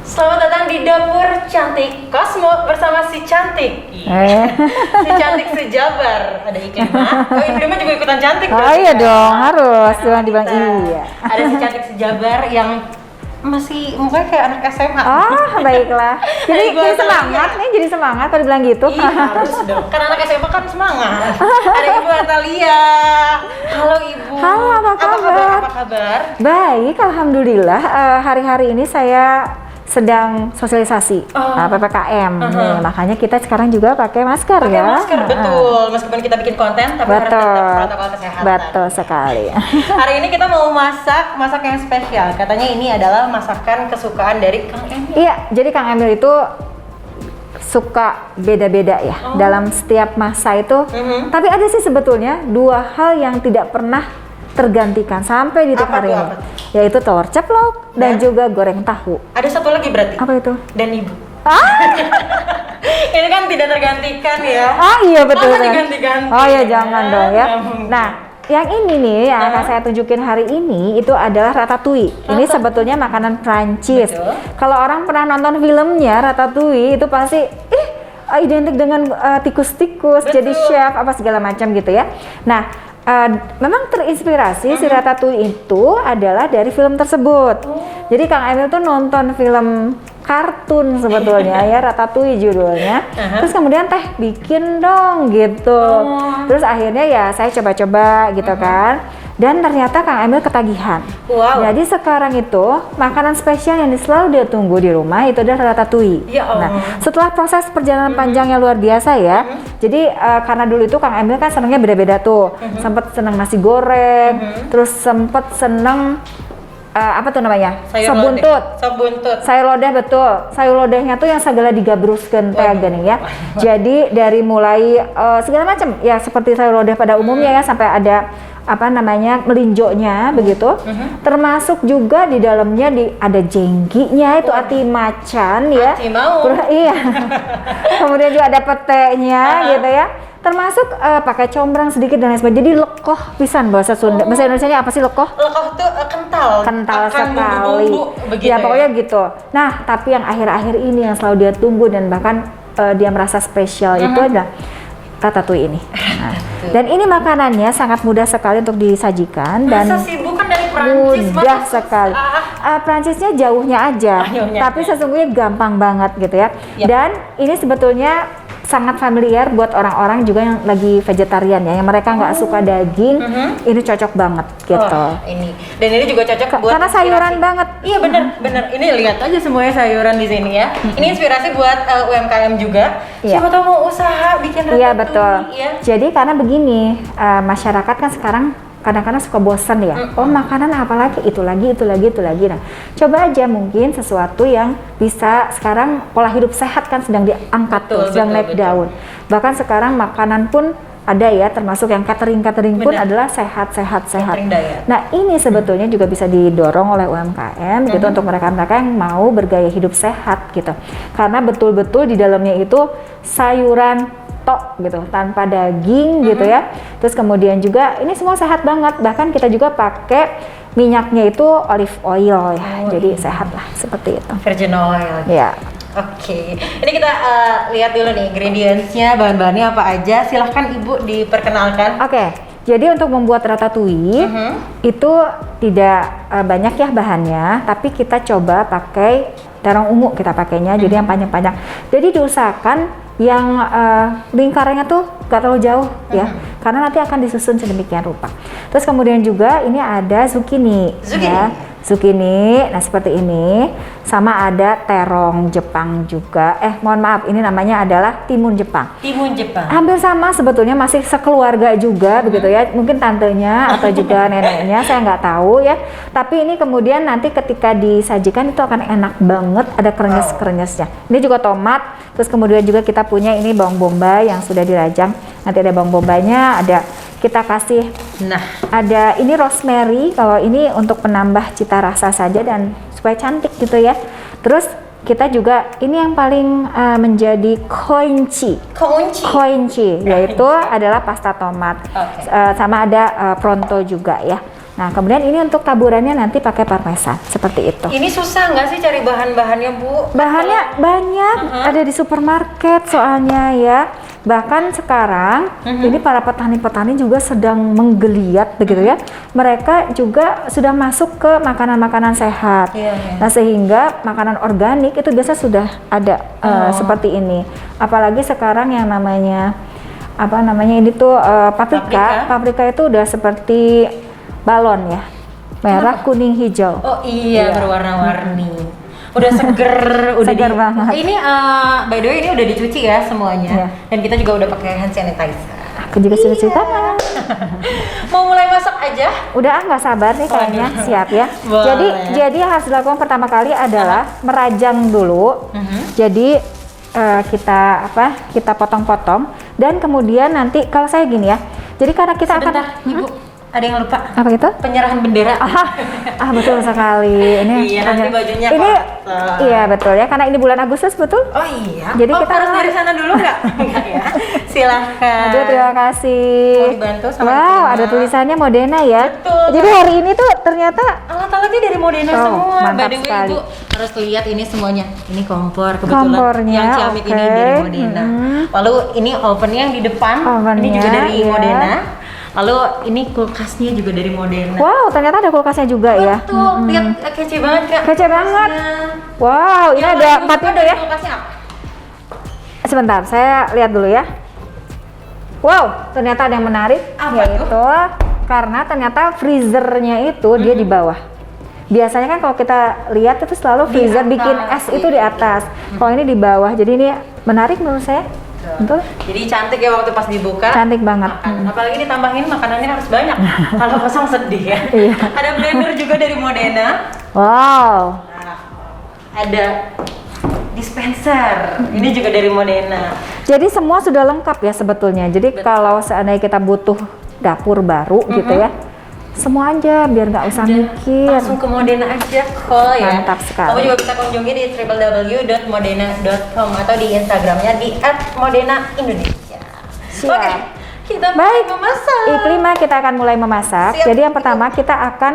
Selamat datang di Dapur Cantik Cosmo bersama si Cantik. Si Cantik sejabar. Ada Iklimah. Oh, Iklimah juga ikutan cantik. Oh iya dong, harus. Jangan dibilang iya. Ada si Cantik sejabar yang masih mukanya kayak anak SMA. Oh, baiklah. Jadi semangat nih, jadi semangat kalau dibilang gitu. Iya, harus dong. Karena anak SMA kan semangat. Ada Ibu Atalia. Halo Ibu. Halo, apa kabar? Apa kabar? Baik, alhamdulillah. Hari-hari ini saya sedang sosialisasi PPKM nih, makanya kita sekarang juga pakai masker ya. Masker, betul. Meskipun kita bikin konten, tapi harus tetap protokol kesehatan. Betul sekali. Hari ini kita mau masak yang spesial. Katanya ini adalah masakan kesukaan dari Kang Emil. Iya, jadi Kang Emil itu suka beda-beda ya dalam setiap masa itu. Tapi ada sih sebetulnya dua hal yang tidak pernah tergantikan sampai di hari ini, yaitu telur ceplok dan juga goreng tahu. Ada satu lagi berarti? Apa itu? Dan Ibu. Ini kan tidak tergantikan ya. Ah iya betul. Masa diganti-ganti? Oh ya jangan dong ya. Nah, yang ini nih yang akan saya tunjukin hari ini itu adalah ratatouille. Ini sebetulnya makanan Prancis. Kalau orang pernah nonton filmnya Ratatouille itu pasti identik dengan tikus-tikus, jadi chef apa segala macam gitu ya. Nah, memang terinspirasi si Ratatouille itu adalah dari film tersebut. Jadi Kang Emil tuh nonton film kartun sebetulnya ya, Ratatouille judulnya. Terus kemudian bikin dong gitu. Terus akhirnya ya saya coba-coba gitu kan. Dan ternyata Kang Emil ketagihan. Jadi sekarang itu makanan spesial yang selalu dia tunggu di rumah itu adalah ratatouille. Nah, setelah proses perjalanan panjang yang luar biasa ya. Jadi karena dulu itu Kang Emil kan senangnya beda-beda tuh. Sempet senang nasi goreng, terus sempet senang apa tuh namanya? Sop buntut. Sayur lodeh, betul. Sayur lodehnya tuh yang segala digabruskeun teh geuning ya. Jadi dari mulai segala macam ya seperti sayur lodeh pada umumnya ya sampai ada apa namanya melinjonya begitu, termasuk juga di dalamnya ada jengginya itu ati macan ya, iya. Kemudian juga ada petenya gitu ya, termasuk pakai combrang sedikit dan lain sebagainya. Jadi lekoh pisan bahasa Sunda. Bahasa Indonesianya apa sih lekoh? Lekoh tuh kental sekali. Ya pokoknya gitu. Nah tapi yang akhir-akhir ini yang selalu dia tunggu dan bahkan dia merasa spesial itu adalah ratatouille ini. Nah, dan ini makanannya sangat mudah sekali untuk disajikan. Masa sih bukan dari Prancis? Mudah sekali. Prancisnya jauhnya aja, tapi sesungguhnya gampang banget gitu ya. Dan ini sebetulnya sangat familiar buat orang-orang juga yang lagi vegetarian ya, yang mereka nggak suka daging, ini cocok banget gitu. Ini dan ini juga cocok buat karena sayuran banget. Iya bener. Ini lihat aja semuanya sayuran di sini ya. Ini inspirasi buat UMKM juga. Siapa tahu mau usaha bikin ratatouille. Iya betul. Jadi karena begini, masyarakat kan sekarang kadang-kadang suka bosan ya, makanan apa lagi, itu lagi. Nah, coba aja mungkin sesuatu yang bisa sekarang pola hidup sehat kan sedang diangkat sedang naik daun. Bahkan sekarang makanan pun ada ya, termasuk yang catering pun adalah sehat. Nah ini sebetulnya juga bisa didorong oleh UMKM gitu untuk mereka-mereka yang mau bergaya hidup sehat gitu. Karena betul-betul di dalamnya itu sayuran gitu, tanpa daging gitu ya. Terus kemudian juga ini semua sehat banget. Bahkan kita juga pakai minyaknya itu olive oil ya. Jadi sehat lah seperti itu. Virgin oil. Ya. Oke. Ini kita lihat dulu nih ingredients-nya, bahan-bahannya apa aja. Silahkan Ibu diperkenalkan. Oke. Jadi untuk membuat ratatouille itu tidak banyak ya bahannya, tapi kita coba pakai terong ungu kita pakainya. Jadi yang panjang-panjang. Jadi diusahakan yang lingkarannya tuh gak terlalu jauh ya, karena nanti akan disusun sedemikian rupa. Terus kemudian juga ini ada zucchini. Ya, zucchini, nah seperti ini, sama ada terong Jepang juga. Mohon maaf, ini namanya adalah timun Jepang. Hampir sama sebetulnya, masih sekeluarga juga begitu ya. Mungkin tantenya atau juga neneknya, saya nggak tahu ya. Tapi ini kemudian nanti ketika disajikan itu akan enak banget, ada krenyes-krenyesnya. Ini juga tomat. Terus kemudian juga kita punya ini bawang bombay yang sudah dirajang. Nanti ada bawang bombaynya, ada kita kasih. Nah, ada ini rosemary. Kalau ini untuk penambah cita rasa saja dan supaya cantik gitu ya. Terus kita juga ini yang paling menjadi kunci, yaitu adalah pasta tomat. Sama ada pronto juga ya. Nah, kemudian ini untuk taburannya nanti pakai parmesan seperti itu. Ini susah nggak sih cari bahan-bahannya, Bu? Bahannya banyak, ada di supermarket soalnya ya. Bahkan sekarang ini para petani-petani juga sedang menggeliat begitu ya. Mereka juga sudah masuk ke makanan-makanan sehat. Nah, sehingga makanan organik itu biasa sudah ada seperti ini. Apalagi sekarang yang namanya ini tuh paprika. Paprika itu udah seperti balon ya. Merah, kuning, hijau. Oh iya, berwarna-warni. Udah seger, udah seger banget. Ini by the way ini udah dicuci ya semuanya. Dan kita juga udah pakai hand sanitizer. Aku juga sudah cuci tangan. Mau mulai masak aja? Udah nggak sabar nih kayaknya, siap ya. Jadi yang harus dilakukan pertama kali adalah merajang dulu. Jadi kita potong-potong dan kemudian nanti kalau saya gini ya. Jadi karena kita Sebentar, akan Ibu, ada yang lupa. Apa gitu? Penyerahan bendera. Betul sekali. Ini iya, nanti bajunya ini kotor. iya betul ya, karena ini bulan Agustus betul. Oh iya. Jadi kita harus dari sana dulu nggak? Enggak ya. Silahkan. Aduh, terima kasih. Mau dibantu sama Wow, diterima. ada tulisannya Modena ya. Betul. Jadi hari ini tuh ternyata alat-alatnya dari Modena semua. mantap By the way, sekali. Ibu harus lihat ini semuanya. Ini kompor kebetulan. Kompornya, yang ciamik ini dari Modena. Lalu ini ovennya yang di depan. Ini juga dari Modena. Lalu ini kulkasnya juga dari Modena. Wow, ternyata ada kulkasnya juga ya. Betul. Lihat kece banget, Kak. Kece banget. Wow, ini Yang ada paling 4 pintu dari ya. Kulkasnya apa? Sebentar, saya lihat dulu ya. Wow, ternyata ada yang menarik, Apa yaitu karena ternyata freezernya itu dia di bawah. Biasanya kan kalau kita lihat itu selalu freezer atas, bikin es itu di atas. Kalau ini di bawah, jadi ini menarik menurut saya. Betul. Jadi cantik ya waktu pas dibuka. Cantik banget. Apalagi ditambahin makanannya harus banyak. Kalau kosong sedih ya. Iya. Ada blender juga dari Modena. Wow. Nah, ada dispenser. Ini juga dari Modena. Jadi semua sudah lengkap ya sebetulnya. Jadi kalau seandainya kita butuh dapur baru gitu ya, semua aja biar nggak usah mikir. Langsung ke Modena aja kok ya. Mantap sekali. Kamu juga bisa kunjungi di www.modena.com atau di Instagramnya di @modena_indonesia. Siap. Oke, kita Baik, memasak. Iklima kita akan mulai memasak. Siap. Jadi yang pertama kita akan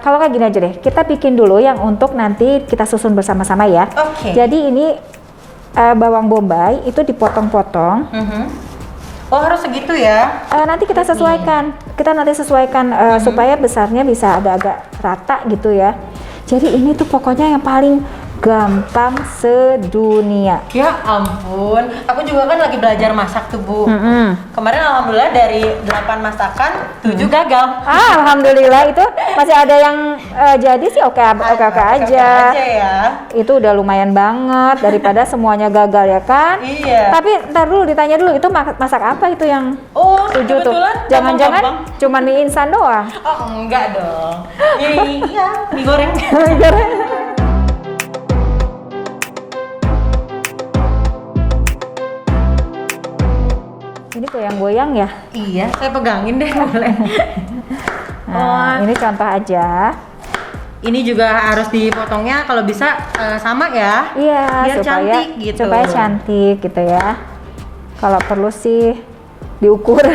kalau kayak gini aja deh, kita bikin dulu yang untuk nanti kita susun bersama-sama ya. Oke. Jadi ini bawang bombay itu dipotong-potong. Oh, harus segitu ya? Nanti kita sesuaikan. Kita nanti sesuaikan supaya besarnya bisa ada agak rata gitu ya. Jadi ini tuh pokoknya yang paling gampang sedunia. Ya ampun, aku juga kan lagi belajar masak tuh, Bu. Kemarin alhamdulillah dari 8 masakan 7 gagal. Alhamdulillah itu masih ada yang jadi sih oke aja. Ya. Itu udah lumayan banget daripada semuanya gagal ya kan? Iya. Tapi ntar dulu ditanya dulu itu masak apa itu yang 7 tuh? kebetulan Jangan-jangan gampang-gampang. cuma mie instan doang. Oh, enggak dong. Iya, mie goreng. Ini goyang-goyang ya? Iya, saya pegangin deh boleh. Nah, ini contoh aja. Ini juga harus dipotongnya kalau bisa sama ya. Iya, Biar cantik gitu. Supaya cantik gitu ya. Kalau perlu sih diukur.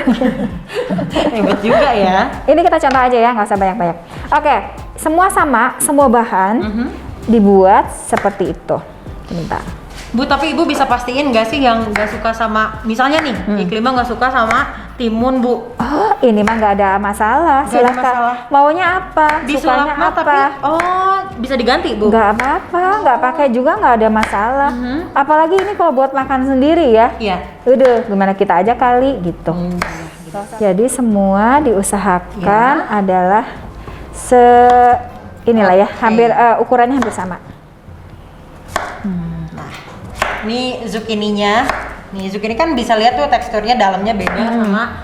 Hebat juga ya. Ini kita contoh aja ya, nggak usah banyak-banyak. Oke, semua sama, semua bahan dibuat seperti itu. Bentar. Bu, tapi Ibu bisa pastiin nggak sih yang nggak suka sama, misalnya nih, Iklima nggak suka sama timun, Bu. Oh, ini mah nggak ada masalah. Nggak ada Silakan. masalah. Maunya apa? Disulap Sukanya mah apa? tapi bisa diganti, Bu. Nggak apa-apa, nggak pakai juga nggak ada masalah. Apalagi ini kalau buat makan sendiri ya. Iya. Udah, gimana kita aja kali gitu. Jadi semua diusahakan adalah inilah ya, hampir ukurannya hampir sama. Ini zukininya. Nih, zucchini kan bisa lihat tuh teksturnya dalamnya beda sama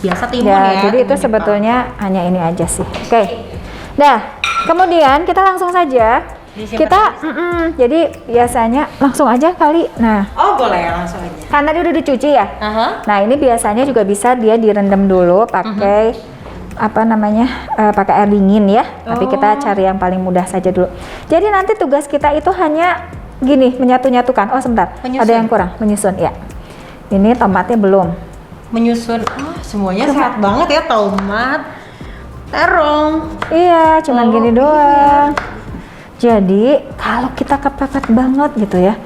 biasa timun ya. Jadi itu timun sebetulnya hanya ini aja sih. Oke. Nah, kemudian kita langsung saja. Disimpan Jadi biasanya langsung aja kali. Nah, Oh, boleh langsung aja. karena dia udah dicuci ya. Nah, ini biasanya juga bisa dia direndam dulu pakai pakai air dingin ya. Tapi kita cari yang paling mudah saja dulu. Jadi nanti tugas kita itu hanya gini, menyatu-nyatukan. Oh, sebentar. Menyusun. Ada yang kurang, menyusun ya. Ini tomatnya belum. Menyusun. Semuanya sehat banget ya, tomat. terong. Iya, cuman gini doang. Jadi kalau kita kepepet banget gitu ya,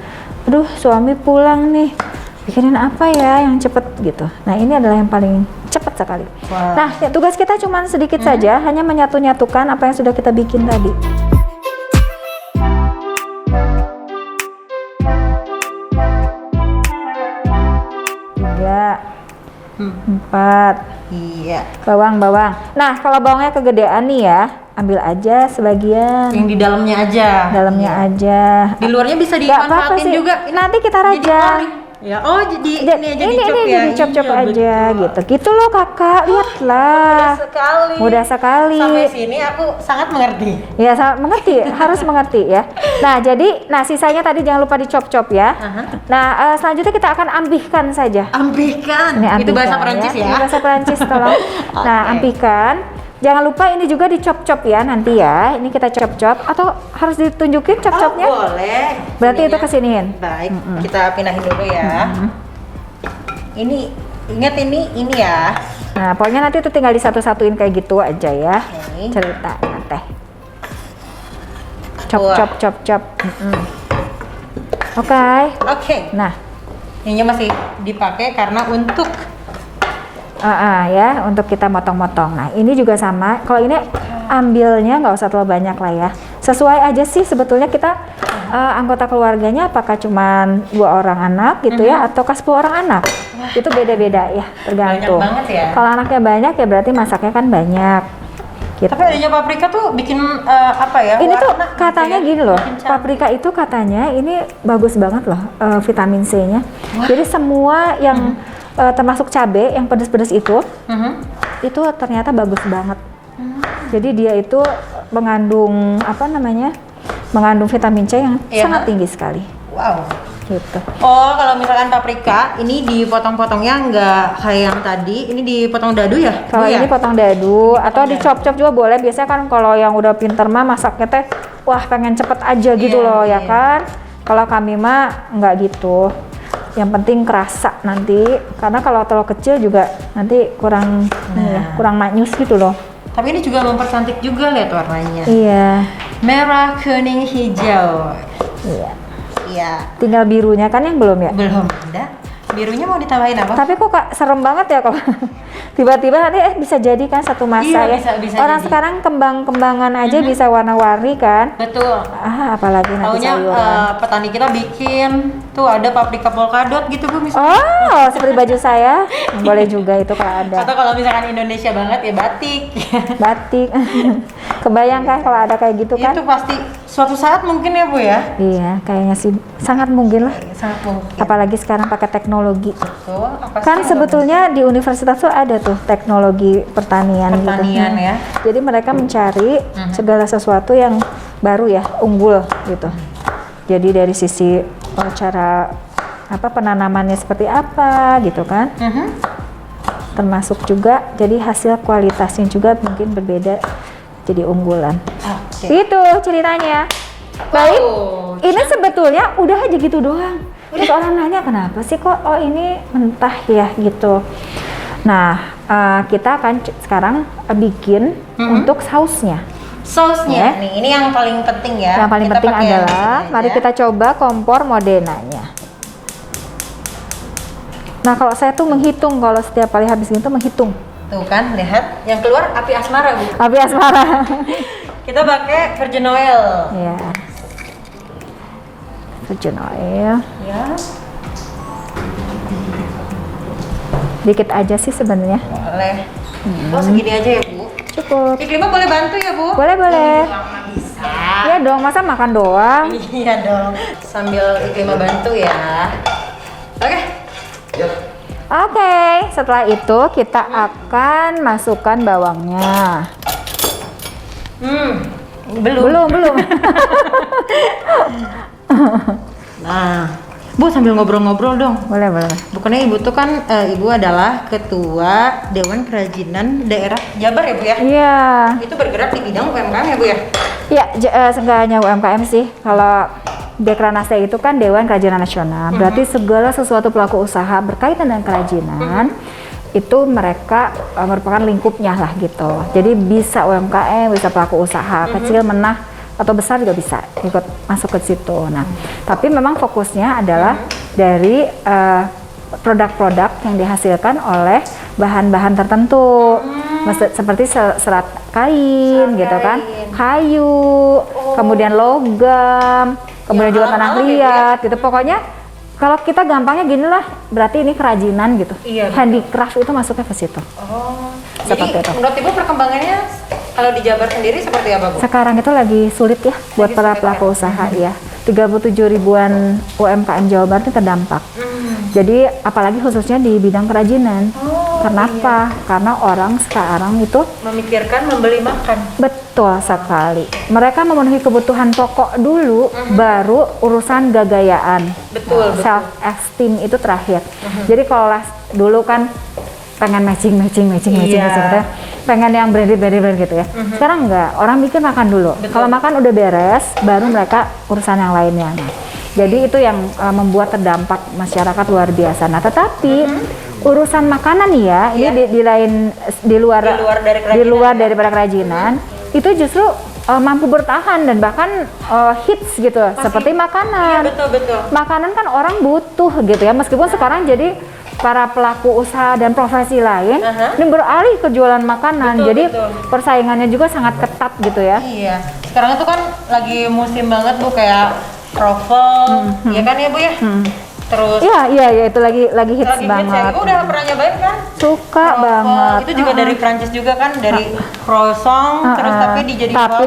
aduh suami pulang nih, bikinin apa ya yang cepet gitu. Nah ini adalah yang paling cepet sekali. Wow. Nah ya, tugas kita cuman sedikit saja, hanya menyatu-nyatukan apa yang sudah kita bikin tadi. 4. Iya. Bawang. Nah, kalau bawangnya kegedean nih ya, ambil aja sebagian. Yang di dalamnya aja. Dalamnya aja. Di luarnya bisa Nggak apa-apa dimanfaatin sih. juga. Nanti kita Jadi rajang. kering. Ya, oh jadi ini aja ini dicop ya. jadi cop-cop Iya, aja betul. gitu. Gitu loh kakak, lihatlah. Mudah sekali. Mudah sekali. Sampai sini aku sangat mengerti. Ya, mengerti, harus mengerti ya. Nah, jadi, sisanya tadi jangan lupa dicop-cop ya. Nah, selanjutnya kita akan ambihkan saja. Ambihkan. Ini Itu bahasa ambihkan, Perancis ya. Ini bahasa Perancis tolong. Nah, Oke. ambihkan. Jangan lupa ini juga dicop-cop ya nanti ya. Ini kita cop-cop atau harus ditunjukin cop-copnya? Oh, boleh. Berarti itu Ininya. kesiniin. Baik, kita pindahin dulu ya. Ini ingat ini ya. Nah, pokoknya nanti itu tinggal disatu-satuin kayak gitu aja ya. Oke. Ceritanya teh. Wah. Cop. Oke. Oke. Nah, Ininya masih dipakai karena untuk ya untuk kita motong-motong. Nah, ini juga sama. Kalau ini ambilnya nggak usah terlalu banyak lah ya. Sesuai aja sih sebetulnya kita anggota keluarganya apakah cuman 2 orang anak gitu ya atau 10 orang anak. Itu beda-beda ya, tergantung. Banyak banget ya. Kalau anaknya banyak ya berarti masaknya kan banyak. Gitu. Tapi adanya paprika tuh bikin apa ya? Ini tuh warna gitu katanya ya. gini loh, Bikin cantik. paprika itu katanya ini bagus banget loh vitamin C-nya. Jadi semua yang termasuk cabai yang pedas-pedas itu ternyata bagus banget. Jadi dia itu mengandung mengandung vitamin C yang Iya. sangat tinggi sekali. Wow. Gitu. Oh, kalau misalkan paprika ini dipotong-potongnya nggak kayak yang tadi, ini dipotong dadu ya? Kalau Bu, ya? ini potong dadu atau dicop-cop juga boleh. Biasanya kan kalau yang udah pinter mah masaknya teh, wah pengen cepet aja gitu Iya, loh ya iya. kan. Kalau kami mah nggak gitu. Yang penting kerasa nanti, karena kalau terlalu kecil juga nanti kurang kurang maknyus gitu loh. Tapi ini juga mempercantik juga, lihat warnanya. Iya, Merah, kuning, hijau. iya. Iya. Tinggal birunya kan yang belum ya. Belum ada. Birunya mau ditambahin apa? Tapi kok Kak, serem banget ya kok. Tiba-tiba nanti bisa jadi kan satu masa Iya, ya. bisa Orang jadi. sekarang kembang-kembangan aja bisa warna-warni kan. Betul. Apalagi nanti Taunya sayuran. petani kita bikin tuh ada paprika polkadot gitu Bu misalnya. Oh, seperti baju saya. Boleh juga itu kalau ada. Atau kalau misalkan Indonesia banget ya batik. Batik. Kebayang kan kalau ada kayak gitu kan? Itu pasti suatu saat mungkin ya Bu ya. Iya, kayaknya sih sangat mungkin lah. Sangat mungkin. Apalagi sekarang pakai teknologi. Betul. Apa Kan sih sebetulnya di universitas tuh ada tuh teknologi pertanian, pertanian gitu. ya. Jadi mereka mencari segala sesuatu yang baru ya, unggul gitu. Jadi dari sisi cara penanamannya seperti apa gitu kan. Termasuk juga jadi hasil kualitasnya juga mungkin berbeda jadi unggulan. Oke. Itu ceritanya. Baik. Wow. Ini sebetulnya udah aja gitu doang. Terus orang nanya kenapa sih kok ini mentah ya gitu. Nah, kita akan sekarang bikin untuk sausnya. Sausnya Ya. nih, ini yang paling penting ya. Yang paling Kita penting pakai yang adalah ini mari aja. kita coba kompor Modenanya. Nah, kalau saya tuh menghitung kalau setiap kali habis itu menghitung. Tuh kan, lihat yang keluar api asmara Bu. Api asmara. Kita pakai virgin oil. Ya. Virgin oil. Ya. Dikit aja sih sebenarnya. Boleh. Oh segini aja ya Bu. Cukup. Iklima boleh bantu ya Bu? Boleh, boleh. Bisa. Ya dong, masa makan doang? Iya dong. Sambil Iklima bantu ya. Oke. Oke, setelah itu kita akan masukkan bawangnya. Belum. Belum. Nah, Bu sambil ngobrol-ngobrol dong. Boleh. Bukannya Ibu tuh kan Ibu adalah Ketua Dewan Kerajinan Daerah Jabar ya Bu ya? Iya. Itu bergerak di bidang UMKM ya Bu ya? Ya, nggak hanya UMKM sih. Kalau Dekranasda itu kan Dewan Kerajinan Nasional. Berarti segala sesuatu pelaku usaha berkaitan dengan kerajinan itu mereka merupakan lingkupnya lah gitu. Jadi bisa UMKM, bisa pelaku usaha kecil, menengah atau besar juga bisa ikut masuk ke situ. Nah, tapi memang fokusnya adalah dari produk-produk yang dihasilkan oleh bahan-bahan tertentu, seperti serat kain gitu kan, kayu, kemudian logam, kemudian juga tanah liat gitu. Pokoknya kalau kita gampangnya gini lah, berarti ini kerajinan gitu. Iya, handicraft itu masuknya ke situ. Oh, Seperti jadi itu. menurut Ibu perkembangannya kalau di Jabar sendiri seperti apa, Bu? Sekarang itu lagi sulit ya buat Lagi para sulit, pelaku ya? usaha ya. 37 ribuan UMKM Jawa Barat itu terdampak. Jadi apalagi khususnya di bidang kerajinan. Kenapa? Karena orang sekarang itu Memikirkan membeli makan. betul sekali. Mereka memenuhi kebutuhan pokok dulu, baru urusan gagayaan. Betul, betul. Self esteem itu terakhir. Jadi kalau dulu kan pengen matching gitu ya. Pengen yang branded gitu ya. Sekarang enggak, orang mikir makan dulu. Kalau makan udah beres, baru mereka urusan yang lainnya. Nah, jadi itu yang membuat terdampak masyarakat luar biasa. Nah, tetapi urusan makanan nih ya, ini di luar daripada kerajinan, itu justru mampu bertahan dan bahkan hits gitu, seperti makanan. Iya, betul. Makanan kan orang butuh gitu ya, meskipun sekarang jadi para pelaku usaha dan profesi lain ini beralih ke jualan makanan. Jadi persaingannya juga sangat ketat gitu ya. Iya. Sekarang itu kan lagi musim banget, Bu, kayak kroffel, ya kan ya, Bu ya? Terus Iya itu lagi hits banget. Ya. Ibu udah pernah nyobain kan? Suka banget. Itu juga dari Prancis juga kan, dari croissant, terus tapi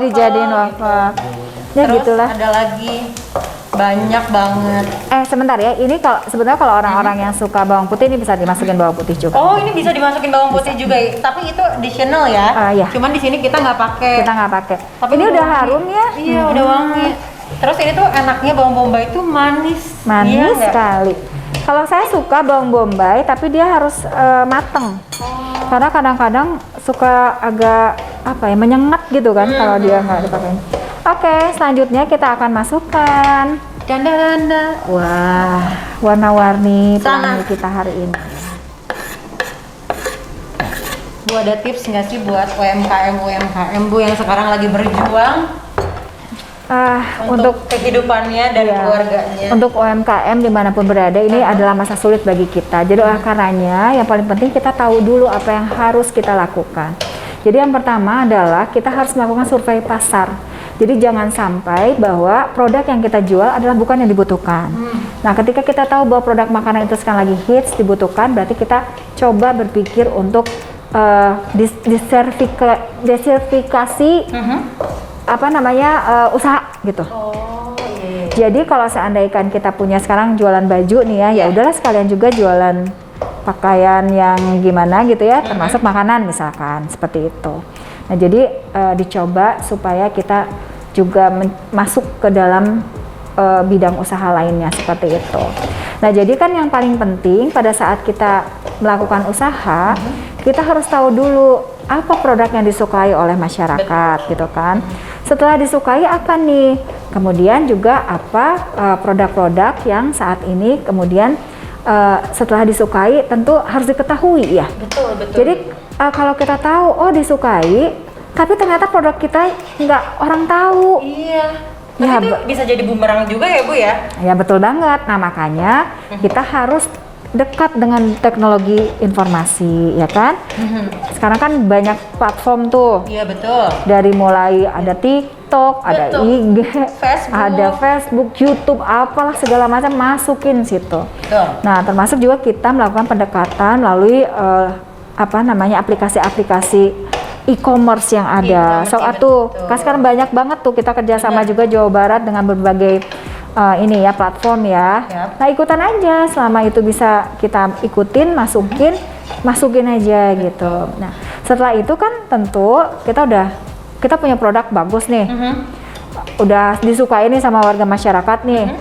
dijadiin waffle. Ya terus gitulah. ada lagi banyak banget. Sebentar ya, ini sebenarnya kalau orang-orang yang suka bawang putih ini bisa dimasukin bawang putih juga. Oh, ini bisa dimasukin bawang putih juga, tapi itu additional ya. Iya. Cuman di sini kita nggak pakai. Tapi ini udah harum ya. Iya, udah wangi. Terus ini tuh enaknya bawang bombay itu manis. Manis sekali. Kalau saya suka bawang bombay, tapi dia harus mateng. Karena kadang-kadang suka agak menyengat gitu kan kalau dia nggak dipakai. Oke, selanjutnya kita akan masukkan Danda. wah, warna-warni pelangi kita hari ini. Bu, ada tips nggak sih buat UMKM Bu yang sekarang lagi berjuang untuk kehidupannya dan keluarganya? Untuk UMKM dimanapun berada, ini adalah masa sulit bagi kita. Jadi oleh karenanya yang paling penting kita tahu dulu apa yang harus kita lakukan. Jadi yang pertama adalah kita harus melakukan survei pasar. Jadi jangan sampai bahwa produk yang kita jual adalah bukan yang dibutuhkan. Nah, ketika kita tahu bahwa produk makanan itu sekarang lagi hits, dibutuhkan, berarti kita coba berpikir untuk disertifikasi usaha gitu. Jadi kalau seandainya kita punya sekarang jualan baju nih ya udahlah sekalian juga jualan pakaian yang gimana gitu ya, termasuk makanan misalkan, seperti itu. Nah, jadi dicoba supaya kita juga masuk ke dalam bidang usaha lainnya seperti itu. Nah, jadi kan yang paling penting pada saat kita melakukan usaha, kita harus tahu dulu apa produk yang disukai oleh masyarakat gitu kan. Setelah disukai apa nih? Kemudian juga apa produk-produk yang saat ini kemudian setelah disukai tentu harus diketahui ya. Betul. Jadi kalau kita tahu disukai, tapi ternyata produk kita nggak orang tahu. Iya. Tapi itu bisa jadi bumerang juga ya, Bu ya? Ya betul banget. Nah, makanya kita harus dekat dengan teknologi informasi, ya kan? Sekarang kan banyak platform tuh. Iya, betul. Dari mulai ada TikTok, ada IG, ada Facebook, YouTube, apalah segala macam masukin situ. Betul. Nah, termasuk juga kita melakukan pendekatan melalui aplikasi-aplikasi e-commerce yang ada. Kan sekarang banyak banget tuh kita kerjasama juga Jawa Barat dengan berbagai platform ya. Nah, ikutan aja selama itu bisa kita ikutin, masukin aja gitu. Nah, setelah itu kan tentu kita punya produk bagus nih. Udah disukai nih sama warga masyarakat nih.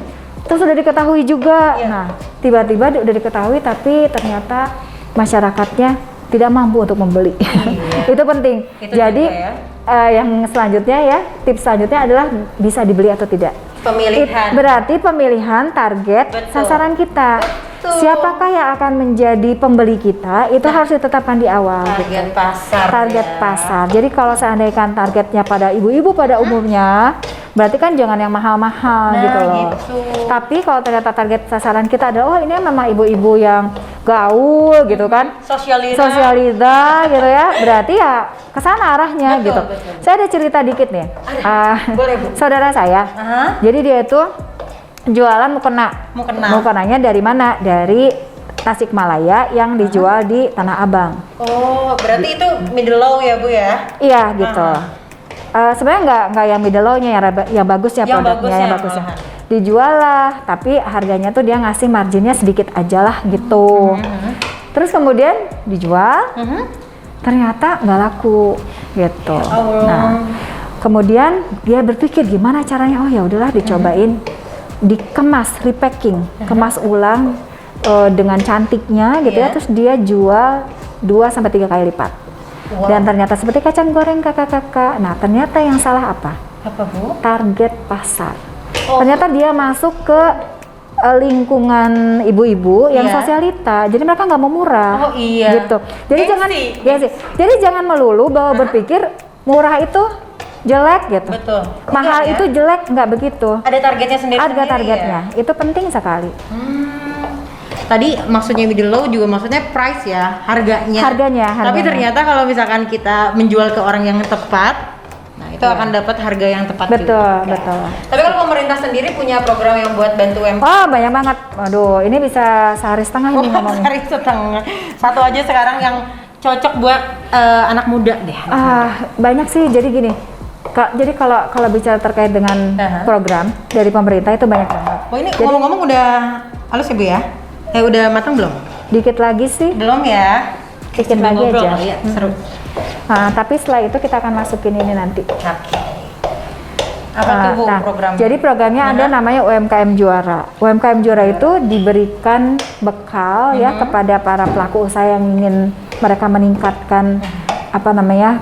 Terus udah diketahui juga. Nah, tiba-tiba udah diketahui tapi ternyata masyarakatnya tidak mampu untuk membeli. Itu penting. Itu Jadi juga ya. yang selanjutnya ya, tips selanjutnya adalah bisa dibeli atau tidak. Pemilihan. Berarti pemilihan target Betul. sasaran kita. Betul. Siapakah yang akan menjadi pembeli kita itu harus ditetapkan di awal. Target pasar. Target ya. pasar. Jadi kalau seandainya targetnya pada ibu-ibu pada umumnya, berarti kan jangan yang mahal-mahal Nah, gitu loh. gitu. Tapi kalau ternyata target sasaran kita adalah, oh ini memang ibu-ibu yang gaul gitu kan, sosialita gitu ya, berarti ya ke sana arahnya Betul, gitu. betul. Saya ada cerita dikit nih. Boleh, Bu. Saudara saya, Aha. jadi dia itu jualan mukena. Mukena. Mukenanya dari mana? Dari Tasikmalaya yang dijual di Tanah Abang. Oh, berarti itu middle low ya, Bu ya? Iya gitu. Sebenarnya nggak yang middle low-nya, yang bagusnya Yang produknya, bagusnya, yang bagusnya. malahan. Dijual lah, tapi harganya tuh dia ngasih marginnya sedikit aja lah gitu. Terus kemudian dijual, ternyata nggak laku gitu. Allah. Nah, kemudian dia berpikir gimana caranya? Oh ya udahlah dicobain, dikemas, repacking, kemas ulang dengan cantiknya gitu ya. Iya. Terus dia jual 2-3 kali lipat. Wow. Dan ternyata seperti kacang goreng kakak-kakak. Nah, ternyata yang salah apa? Apa, Bu? Target pasar. Oh. Ternyata dia masuk ke lingkungan ibu-ibu yang Iya. sosialita. Jadi mereka nggak mau murah. Oh, iya. Gitu. Jadi Gengsi. jadi jangan melulu bahwa berpikir murah itu jelek gitu. Betul. Mahal Enggak ya? itu jelek, nggak begitu. Ada targetnya sendiri. Ada targetnya. Itu penting sekali. Tadi maksudnya middle low juga maksudnya price ya, harganya. Harganya. Tapi ternyata kalau misalkan kita menjual ke orang yang tepat, nah itu akan dapat harga yang tepat Betul, juga. betul. Tapi kalau pemerintah sendiri punya program yang buat bantu UMKM. Oh, banyak banget. Waduh, ini bisa sehari setengah ini ngomongnya. Sehari setengah. Satu aja sekarang yang cocok buat anak muda deh. Banyak sih. Jadi gini. Jadi kalau bicara terkait dengan program dari pemerintah itu banyak banget. Oh ini ngomong-ngomong udah halus ya Bu ya? Udah matang belum? Dikit lagi sih. Belum ya? Dikit lagi Ngobrol aja. kali ya, seru. Nah, tapi setelah itu kita akan masukin ini nanti. Oke. Apa tuh Bu programnya? Jadi programnya ada namanya UMKM Juara. UMKM Juara itu diberikan bekal ya kepada para pelaku usaha yang ingin mereka meningkatkan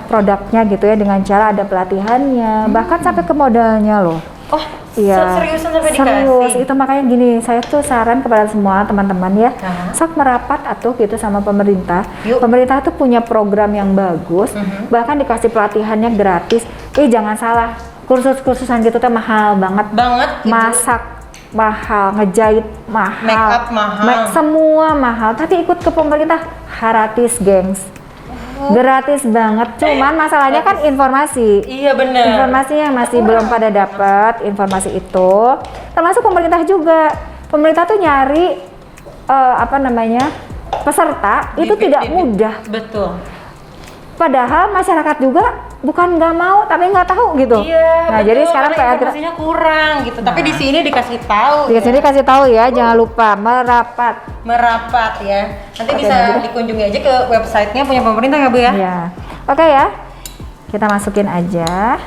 produknya gitu ya, dengan cara ada pelatihannya, bahkan sampai ke modalnya loh. Oh, iya. seriusan sampai Serius, dikasih? itu makanya gini, saya tuh saran kepada semua teman-teman ya, sok merapat atuh gitu sama pemerintah. Yuk. Pemerintah tuh punya program yang bagus, bahkan dikasih pelatihannya gratis. Jangan salah, kursus-kursusan gitu tuh mahal banget. Ibu. Masak mahal, ngejahit mahal, Make up mahal. semua mahal. Tapi ikut ke pemerintah gratis, gengs. Gratis banget, cuman masalahnya kan informasi. Iya benar. Informasinya masih belum pada dapat informasi itu. Termasuk pemerintah juga. Pemerintah tuh nyari peserta itu tidak mudah. Betul. Padahal masyarakat juga bukan nggak mau tapi nggak tahu gitu. Iya. Nah, betul, jadi sekarang karena PR informasinya kurang gitu. Tapi di sini dikasih tahu. di sini kasih tahu ya, jangan lupa merapat. Merapat ya. Nanti Oke, bisa nanti. dikunjungi aja ke websitenya punya pemerintah ya Bu ya. Ya. Oke ya. Kita masukin aja.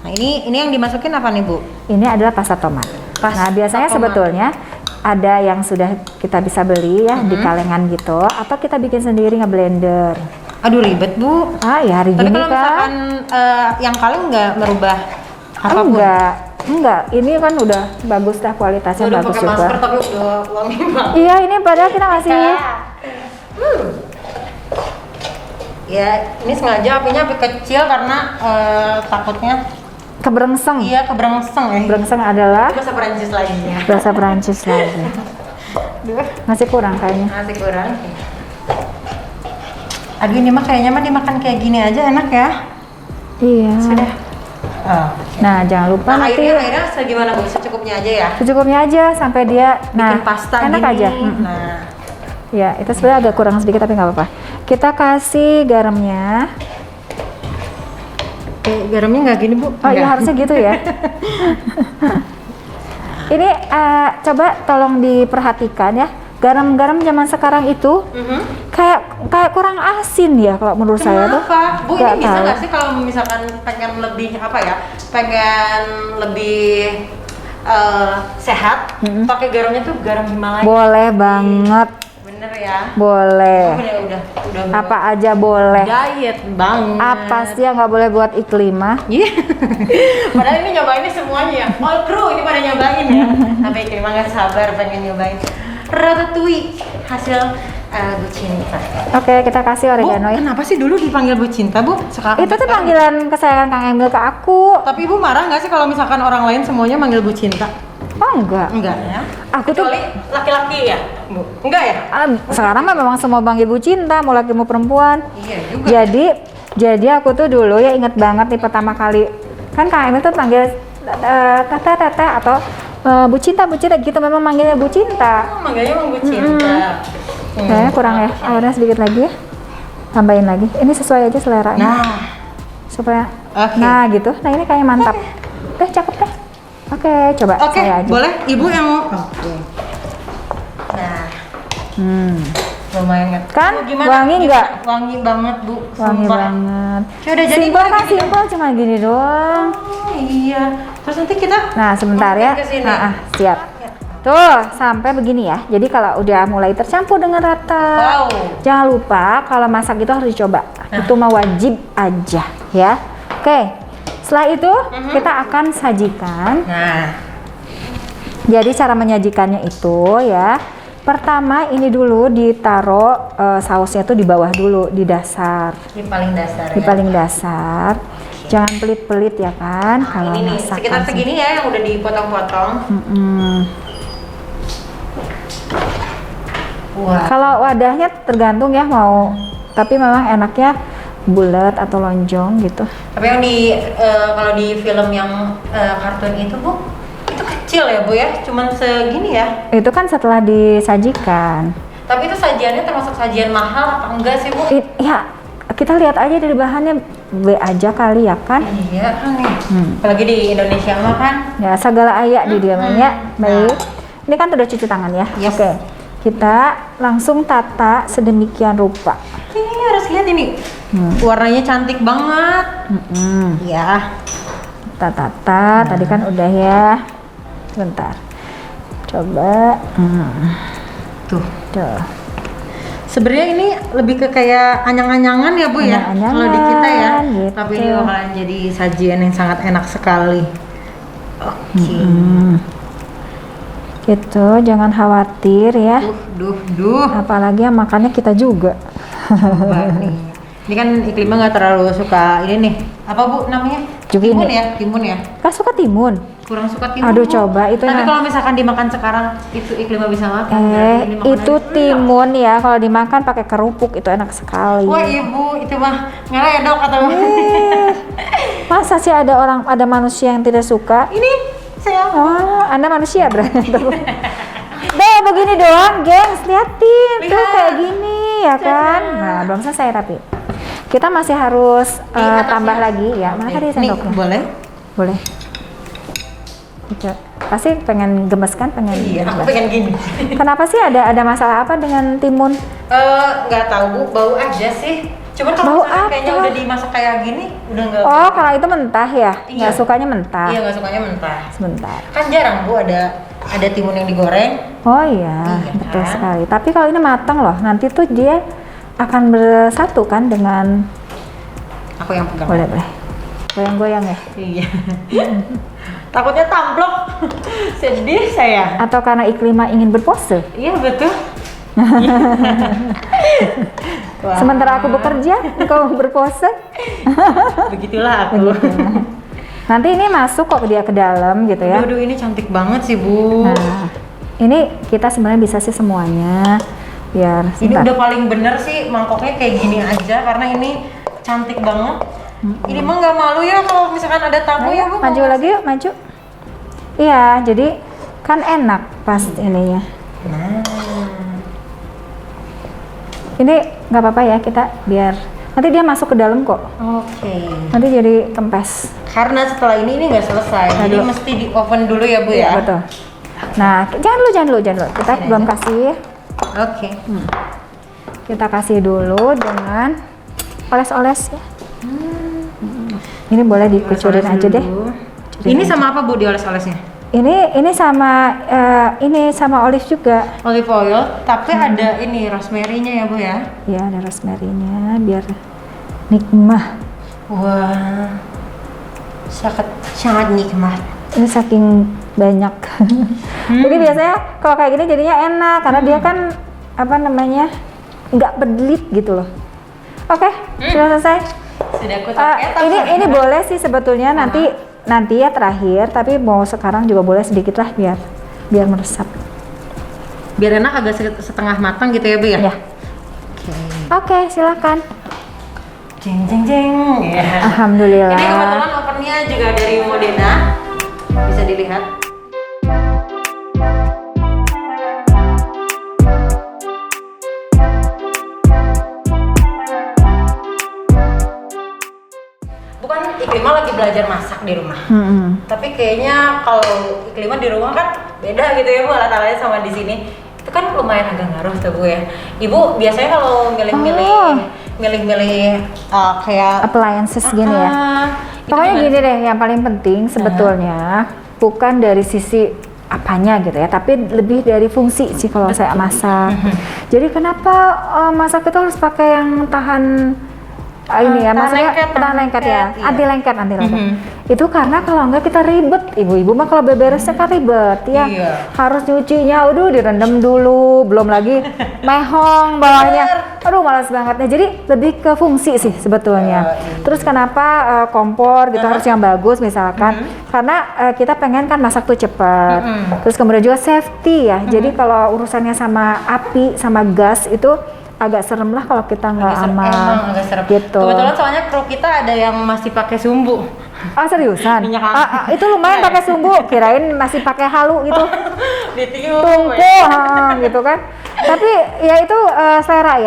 Nah ini yang dimasukin apa nih Bu? Ini adalah pasta tomat. Nah, biasanya tomat. sebetulnya ada yang sudah kita bisa beli ya di kalengan gitu, atau kita bikin sendiri ngeblender. Aduh ribet Bu. Ya hari Tapi gini kalau kan. misalkan yang kaleng nggak merubah apapun. Enggak. Ini kan udah bagus dah, kualitasnya Udah bagus pakai masker juga. tapi udah wangi banget. Iya, ini padahal kita masih Ya ini sengaja apinya api kecil karena takutnya keberengseng. iya keberengseng ya. Keberengseng adalah Bahasa Perancis lagi ya. bahasa Perancis lagi. Masih kurang kayaknya. Masih kurang. Aduh ini mah kayaknya mah dimakan kayak gini aja enak ya. Iya. Sudah. Nah, jangan lupa Nah, nanti airnya segimana Bu? Secukupnya aja ya. secukupnya aja sampai dia Bikin pasta enak gini. aja. Nah, Ya, itu sebenarnya agak kurang sedikit tapi nggak apa-apa. Kita kasih garamnya. garamnya nggak gini Bu? Oh iya, harusnya gitu ya. Ini coba tolong diperhatikan ya. Garam-garam zaman sekarang itu kayak kurang asin ya kalau menurut saya tuh. Kenapa? Bu Nggak ini bisa tahu. nggak sih kalau misalkan pengen lebih apa ya? Pengen lebih sehat, pakai garamnya tuh garam Himalaya. Boleh banget. Bener ya. Boleh. Udah Apa aja boleh. diet banget. Apa sih yang nggak boleh buat Iklimah? Iya. Padahal ini nyobainnya semuanya ya. All crew ini pada nyobain ya. Sampai Iklimah nggak sabar pengen nyobain ratatouille hasil Bu Cinta. Oke, kita kasih oregano Bu, ya. kenapa sih dulu dipanggil Bu Cinta, Bu? Sekarang Itu tuh panggilan kesayangan Kang Emil ke aku. Tapi Ibu marah nggak sih kalau misalkan orang lain semuanya manggil Bu Cinta? Oh enggak. Enggak ya. Aku tuh Kecuali laki-laki ya, Bu. Enggak ya? sekarang mah memang semua panggil Bu Cinta, mau laki mau perempuan. Iya juga. Jadi aku tuh dulu ya inget banget nih pertama kali kan Kang Emil tuh panggil tete atau Bu Cinta gitu, memang manggilnya Bu Cinta. Manggilnya emang Bu Cinta. Kayaknya kurang ya, airnya sedikit lagi ya, tambahin lagi. Ini sesuai aja selera Nah, supaya Oke. nah gitu. Nah ini kayaknya mantap. Cakep deh. Oke, coba oke, saya aja. boleh Ibu yang Oke. Nah, lumayan Kan? Bu, gimana? Wangi nggak? Wangi banget, Bu. Wangi Sumpah. banget. Ya udah jadi Simpel boleh kan, gini simpel cuma gini doang. Oh, iya. Terus nanti kita Nah sebentar ya. masukin ke sini. Siap. Tuh sampai begini ya. Jadi kalau udah mulai tercampur dengan rata, Wow. jangan lupa kalau masak itu harus dicoba. Itu mah wajib aja ya. Oke. Setelah itu kita akan sajikan. Nah, Jadi cara menyajikannya itu ya. Pertama ini dulu ditaruh sausnya tuh di bawah dulu, di dasar. di paling dasar Di ya. paling dasar. Jangan pelit-pelit ya kan kalau Ini nih, masak. sekitar langsung. segini ya yang udah dipotong-potong. Wah. Kalau wadahnya tergantung ya mau, tapi memang enaknya bulat atau lonjong gitu. Tapi yang kalau di film yang kartun itu, Bu, itu kecil ya, Bu ya? Cuman segini ya. Itu kan setelah disajikan. Tapi itu sajiannya termasuk sajian mahal apa enggak sih, Bu? Ya kita lihat aja dari bahannya, B aja kali ya kan. Iya kan nih. Apalagi di Indonesia mah kan. Ya segala ayak di dia mah ya. Baik. Ini kan udah cuci tangan ya. Yes. Oke. Kita langsung tata sedemikian rupa. Ini harus lihat ini. Warnanya cantik banget. Ya. Tata. Tadi kan udah ya. Bentar. Coba. Tuh. Tuh. Sebenarnya ini lebih ke kayak anyang-anyangan ya, Bu ya. Anyang-anyangan, Kalau di kita ya. gitu. Tapi ini bakalan jadi sajian yang sangat enak sekali. Oke. Gitu, jangan khawatir ya. Duh. Apalagi yang makannya kita juga. Coba nih. Ini kan Iklimah nggak terlalu suka ini nih. Apa, Bu namanya? Zucchini. Timun ya. Gak suka timun? Kurang suka timun. Aduh, Bu. coba itu Nanti nah. kalau misalkan dimakan sekarang itu Iklimah bisa makan. berarti ini makanan Itu timun ya, kalau dimakan pakai kerupuk itu enak sekali. Wah, Ibu, itu mah ngeledok atau Masa sih ada manusia yang tidak suka? ini saya Oh, Anda manusia berarti. Deh, begini doang, gengs. Liatin, tuh Lihat. kayak gini ya kan. Nah, belum selesai tapi kita masih harus atasnya. tambah lagi ya. Mana tadi nih, sendoknya? boleh? Boleh. Gitu. Pasti pengen gemes kan, pengen. Iya, aku gemes. pengen gini. Kenapa sih ada masalah apa dengan timun? Nggak tahu, Bu, bau aja sih. Cuman Bau kalau misalkan kayaknya apa? udah dimasak kayak gini, udah nggak. Oh, kalau itu mentah ya? Iya. Nggak sukanya mentah. Iya, nggak sukanya mentah. Sebentar. Kan jarang, Bu, ada timun yang digoreng. Oh iya, Iya betul kan? sekali. Tapi kalau ini matang loh, nanti tuh dia akan bersatu kan dengan Aku yang pegang. boleh. Goyang-goyang ya. Iya. Takutnya tamplok. Sedih saya. Atau karena Iklimah ingin berpose. Iya, betul. Wah. Sementara aku bekerja, kau berpose. Begitulah aku. Nanti ini masuk kok dia ke dalam gitu ya. Aduh, ini cantik banget sih, Bu. Nah, ini kita sebenarnya bisa sih semuanya. Biar Ini sebentar. udah paling bener sih mangkoknya kayak gini aja karena ini cantik banget. Ini mah nggak malu ya kalau misalkan ada tamu ya, Bu. Maju lagi yuk, maju. Iya, jadi kan enak pas ininya. Nah. Ini nggak apa-apa ya kita biar nanti dia masuk ke dalam kok. Oke. Nanti jadi kempes. Karena setelah ini nggak selesai, Nah, jadi dulu. mesti di oven dulu ya, Bu ya. Betul. Nah, jangan dulu. Kita Sini belum aja. kasih. Oke. Kita kasih dulu dengan oles-oles ya. Ini boleh dikucurin aja deh. Ini sama apa, Bu, dioles-olesnya? Ini sama olive juga. Olive oil, tapi ada ini rosemary-nya ya Bu ya? Ya, ada rosemary-nya biar nikmat. Wah, sangat nikmat. Ini saking banyak. Jadi biasanya kalau kayak gini jadinya enak karena dia kan apa namanya nggak berbelit gitu loh. Oke, sudah selesai. Sudah aku pakai. Ini boleh sih sebetulnya nanti ya terakhir, tapi mau sekarang juga boleh sedikit lah biar meresap. Biar enak agak setengah matang gitu ya Bu ya? Ya. Oke, silakan. Jeng jeng jeng. Ya. Alhamdulillah. Ini kebetulan ovennya juga dari Modena. Bisa dilihat. Bukan Iklima lagi belajar masak di rumah. Tapi kayaknya kalau Iklima di rumah kan beda gitu ya Bu alat-alatnya sama di sini. Itu kan lumayan agak ngaruh tuh Bu ya. Ibu biasanya kalau milih-milih kayak appliances gini ya. Pokoknya gini deh, yang paling penting sebetulnya bukan dari sisi apanya gitu ya, tapi lebih dari fungsi sih kalau saya masak. Jadi kenapa masak itu harus pakai yang tahan ini ya, maksudnya tahan lengket ya, anti lengket. Itu karena kalau enggak kita ribet, ibu-ibu mah kalau beberesnya kan ribet ya. Harus nyucinya, direndam dulu, belum lagi mehong bawahnya. Aduh malas banget. Nah, jadi lebih ke fungsi sih sebetulnya. Terus kenapa kompor gitu harus yang bagus misalkan? Karena kita pengen kan masak tuh cepat. Terus kemudian juga safety ya. Jadi kalau urusannya sama api, sama gas itu agak serem lah kalau kita nggak aman. Emang agak serem. Gitu. Kebetulan soalnya kru kita ada yang masih pakai sumbu. Ah seriusan? Minyak angin. Itu lumayan pakai sumbu, kirain masih pakai halu gitu. Ditiup. Tungku, gitu kan. Tapi ya itu selera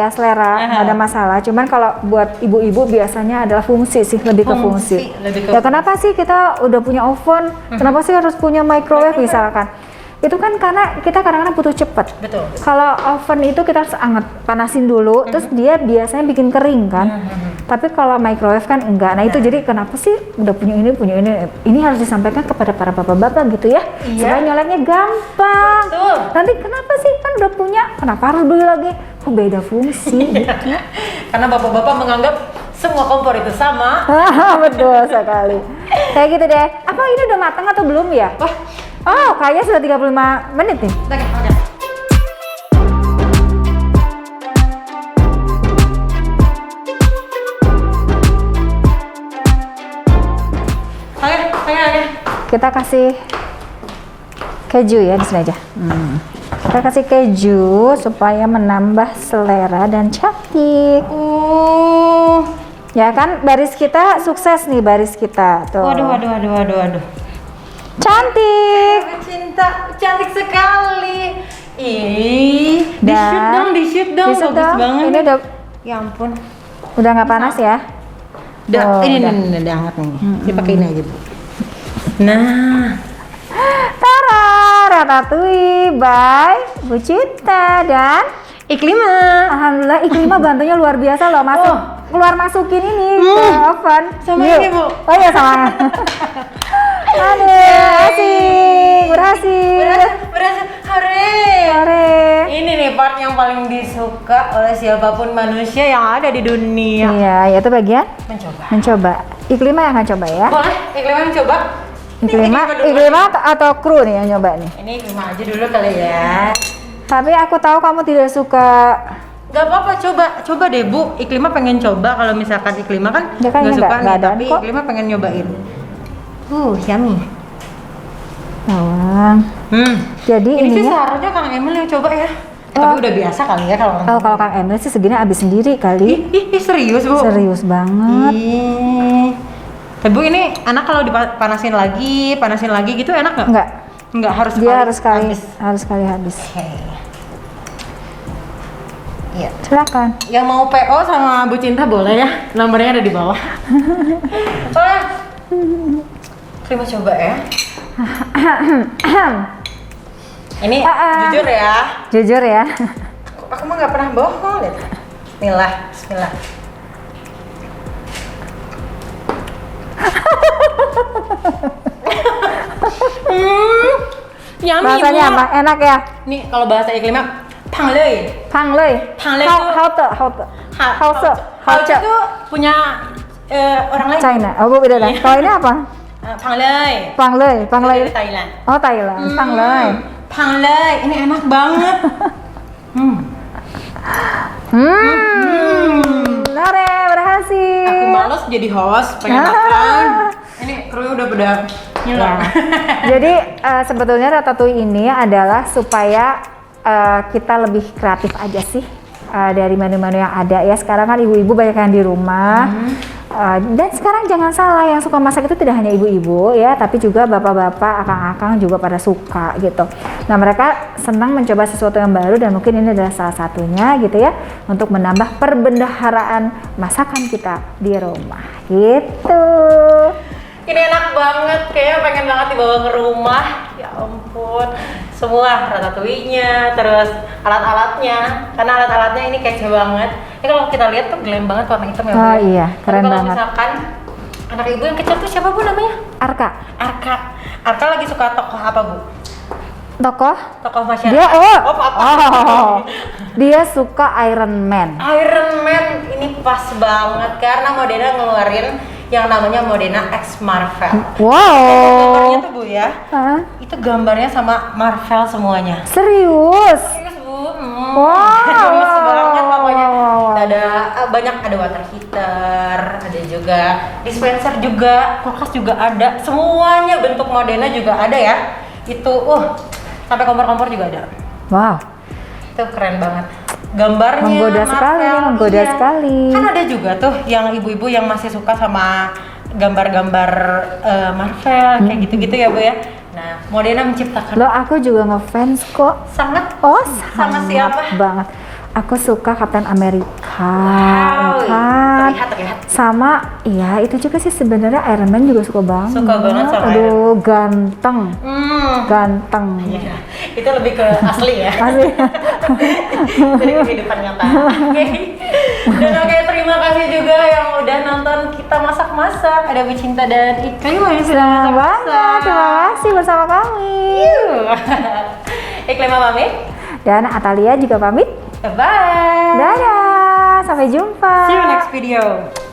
nggak ada masalah. Cuman kalau buat ibu-ibu biasanya adalah fungsi sih, lebih ke fungsi. Ya kenapa sih kita udah punya oven? Kenapa sih harus punya microwave misalkan? Itu kan karena kita kadang-kadang butuh cepet. Betul. Kalau oven itu kita harus panasin dulu, terus dia biasanya bikin kering kan. Tapi kalau microwave kan enggak. Nah itu jadi kenapa sih udah punya ini harus disampaikan kepada para bapak-bapak gitu ya, supaya nyoleknya gampang. Betul. Nanti kenapa sih kan udah punya, kenapa harus beli lagi? Oh beda fungsi. Gitu. Karena bapak-bapak menganggap semua kompor itu sama. Betul sekali. Kayak gitu deh. Apa ini udah matang atau belum ya? Oh, kayaknya sudah 35 menit nih. Oke. Kita kasih keju ya di sini aja. Kita kasih keju supaya menambah selera dan cantik. Ya kan, baris kita sukses nih, baris kita. Tuh. Waduh. Cantik. Cinta, cantik sekali. Di shoot dong, bagus banget. Ini udah, ya ampun. Udah nggak panas ya? Ini udah hangat nih. Dipakai ini aja Bu. Nah, Tara, Ratatouille by Bu Cinta dan Iklima. Alhamdulillah Iklima bantunya luar biasa loh, masukin ini ke oven. Sama ini Bu. Oh iya sama. Aduh, berhasil. Hore. Ini nih part yang paling disuka oleh siapapun manusia yang ada di dunia. Iya, yaitu bagian mencoba. Iklima yang akan coba ya. Boleh, Iklima yang coba. Iklima atau kru nih yang nyoba nih? Ini Iklima aja dulu kali ya. Tapi aku tahu kamu tidak suka. Gak apa-apa, coba deh Bu. Iklima pengen coba, kalau misalkan Iklima kan dia kan gak suka nih, tapi kok. Iklima pengen nyobain. Yummy. Jadi ini sih seharusnya Kang Emil yang coba ya. Tapi udah biasa kali ya kalau kalau Kang Emil sih segini abis sendiri kali. Serius Bu? Serius banget. Tapi Bu, ini anak kalau dipanasin lagi gitu enak nggak? Nggak, harus sekali habis. Iya. Silakan. Yang mau PO sama Bu Cinta boleh ya, nomornya ada di bawah. Terima coba ya. Ini jujur ya. Aku mah nggak pernah bohong deh. Bismillah. Yummy, Bahasanya Bu. apa? Enak ya? Nih kalau bahasa iklimnya pang lei. Pang lei. Pang lei How tuh- how te how te how se how Hao ce itu punya orang lain. China. Oh, Bu, beda dah. Kalau ini apa? Pang lei. Pang lei, pang Itu lei. dari Thailand. Oh, Thailand. Pang lei. Pang lei. Ini enak banget. Nare, berhasil. Aku males jadi host, pengen makan. Ini krunya udah pada nyelam. Ya. Jadi sebetulnya ratatouille ini adalah supaya kita lebih kreatif aja sih dari menu-menu yang ada ya. Sekarang kan ibu-ibu banyak yang di rumah. Dan sekarang jangan salah, yang suka masak itu tidak hanya ibu-ibu ya, tapi juga bapak-bapak, akang-akang juga pada suka gitu. Nah, mereka senang mencoba sesuatu yang baru dan mungkin ini adalah salah satunya gitu ya, untuk menambah perbendaharaan masakan kita di rumah gitu. Ini enak banget, kayaknya pengen banget dibawa ke rumah. Ya ampun, semua ratatouille-nya, terus alat-alatnya. Karena alat-alatnya ini kece banget. Ini kalau kita lihat tuh glam banget warna hitam ya, Bu. Oh iya, keren Tapi kalau banget. misalkan anak ibu yang kecil tuh siapa, Bu, namanya? Arka, Arka. Arka lagi suka tokoh apa, Bu? tokoh Tokoh masyarakat. dia apa? dia suka Iron Man. Iron Man ini pas banget karena Modena ngeluarin yang namanya Modena X Marvel. Gambarnya Wow. tuh, Bu, ya. Hah? Itu gambarnya sama Marvel semuanya. Serius? Serius, Bu. Wow. Gemes banget pokoknya. Wow. Ada banyak, ada water heater, ada juga dispenser juga, kulkas juga ada. Semuanya bentuk Modena juga ada ya. Itu sampai kompor-kompor juga ada. Wow. Itu keren banget. Gambarnya Menggoda sekali, Marvel, menggoda iya. sekali. Kan ada juga tuh yang ibu-ibu yang masih suka sama gambar-gambar Marvel kayak gitu-gitu ya, Bu ya. Nah, Modena menciptakan Loh, aku juga ngefans kok. sangat Sama siapa? banget. Aku suka Captain America, Wow, ya kan? terlihat. Sama, iya itu juga sih sebenarnya Iron Man juga suka banget. Suka banget sama Aduh, ganteng, ganteng. Iya, itu lebih ke asli ya. Asli. Dari kehidupan nyata. Dan oke, terima kasih juga yang udah nonton kita masak-masak. Ada Bu Cinta dan Iklim yang sudah Senang banget, masak-masak. terima kasih bersama kami. Iklim pamit. Dan Atalia juga pamit. Bye. Dadah, sampai jumpa. See you next video.